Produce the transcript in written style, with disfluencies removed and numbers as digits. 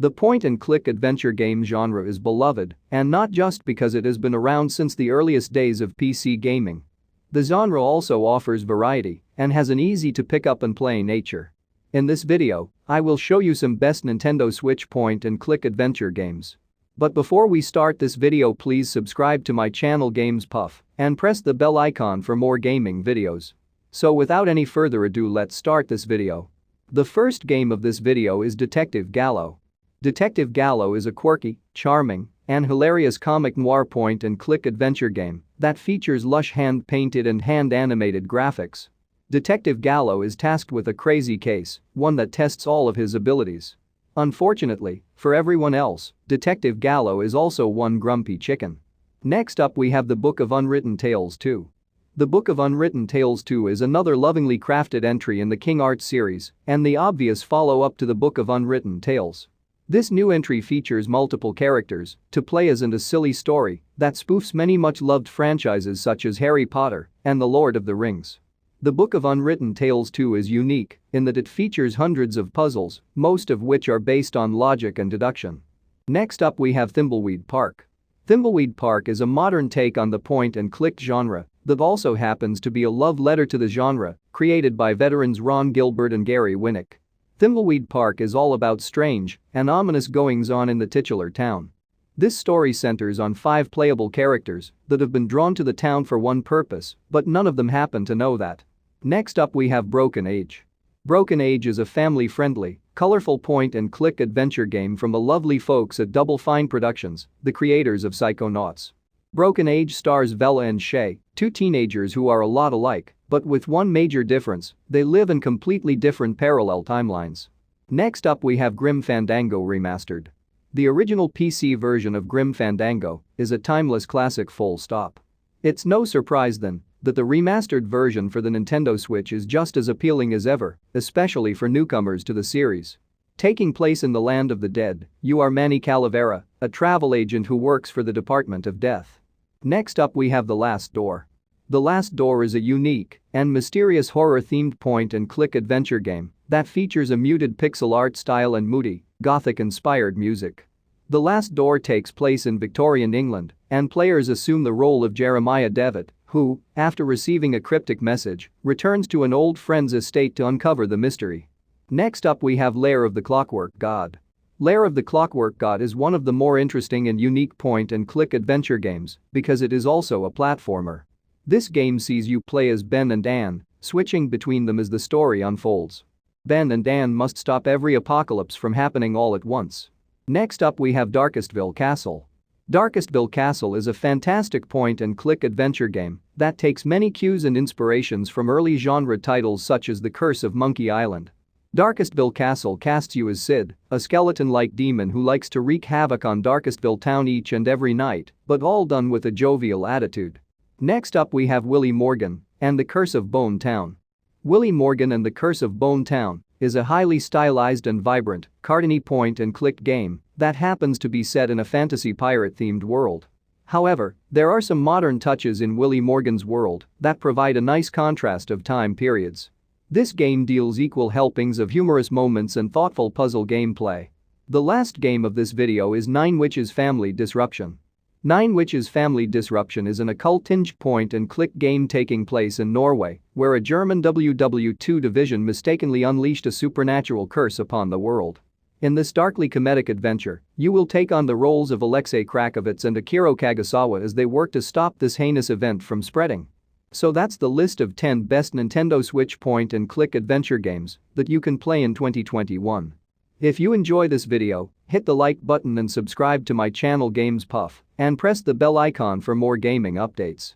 The point-and-click adventure game genre is beloved, and not just because it has been around since the earliest days of PC gaming. The genre also offers variety and has an easy-to-pick-up and play nature. In this video, I will show you some best Nintendo Switch point-and-click adventure games. But before we start this video, please subscribe to my channel Games Puff and press the bell icon for more gaming videos. So without any further ado, let's start this video. The first game of this video is Detective Gallo. Detective Gallo is a quirky, charming, and hilarious comic noir point-and-click adventure game that features lush hand-painted and hand-animated graphics. Detective Gallo is tasked with a crazy case, one that tests all of his abilities. Unfortunately, for everyone else, Detective Gallo is also one grumpy chicken. Next up we have the Book of Unwritten Tales 2. The Book of Unwritten Tales 2 is another lovingly crafted entry in the King Art series and the obvious follow-up to the Book of Unwritten Tales. This new entry features multiple characters to play as and a silly story that spoofs many much-loved franchises such as Harry Potter and The Lord of the Rings. The Book of Unwritten Tales 2 is unique in that it features hundreds of puzzles, most of which are based on logic and deduction. Next up we have Thimbleweed Park. Thimbleweed Park is a modern take on the point-and-click genre that also happens to be a love letter to the genre, created by veterans Ron Gilbert and Gary Winnick. Thimbleweed Park is all about strange and ominous goings-on in the titular town. This story centers on 5 playable characters that have been drawn to the town for one purpose, but none of them happen to know that. Next up we have Broken Age. Broken Age is a family-friendly, colorful point-and-click adventure game from the lovely folks at Double Fine Productions, the creators of Psychonauts. Broken Age stars Vela and Shay, 2 teenagers who are a lot alike, but with one major difference: they live in completely different parallel timelines. Next up we have Grim Fandango Remastered. The original PC version of Grim Fandango is a timeless classic, full stop. It's no surprise then that the remastered version for the Nintendo Switch is just as appealing as ever, especially for newcomers to the series. Taking place in the land of the dead, you are Manny Calavera, a travel agent who works for the Department of Death. Next up we have The Last Door. The Last Door is a unique and mysterious horror-themed point-and-click adventure game that features a muted pixel art style and moody, gothic-inspired music. The Last Door takes place in Victorian England, and players assume the role of Jeremiah Devitt, who, after receiving a cryptic message, returns to an old friend's estate to uncover the mystery. Next up we have Lair of the Clockwork God. Lair of the Clockwork God is one of the more interesting and unique point-and-click adventure games because it is also a platformer. This game sees you play as Ben and Anne, switching between them as the story unfolds. Ben and Anne must stop every apocalypse from happening all at once. Next up we have Darkestville Castle. Darkestville Castle is a fantastic point-and-click adventure game that takes many cues and inspirations from early genre titles such as The Curse of Monkey Island. Darkestville Castle casts you as Sid, a skeleton-like demon who likes to wreak havoc on Darkestville town each and every night, but all done with a jovial attitude. Next up we have Willy Morgan and The Curse of Bone Town. Willy Morgan and The Curse of Bone Town is a highly stylized and vibrant, cartoony point-and-click game that happens to be set in a fantasy pirate-themed world. However, there are some modern touches in Willy Morgan's world that provide a nice contrast of time periods. This game deals equal helpings of humorous moments and thoughtful puzzle gameplay. The last game of this video is 9 Witches Family Disruption. 9 Witches Family Disruption is an occult-tinged point-and-click game taking place in Norway, where a German WW2 division mistakenly unleashed a supernatural curse upon the world. In this darkly comedic adventure, you will take on the roles of Alexei Krakovitz and Akira Kagasawa as they work to stop this heinous event from spreading. So that's the list of 10 best Nintendo Switch point-and-click adventure games that you can play in 2021. If you enjoy this video, hit the like button and subscribe to my channel Games Puff and press the bell icon for more gaming updates.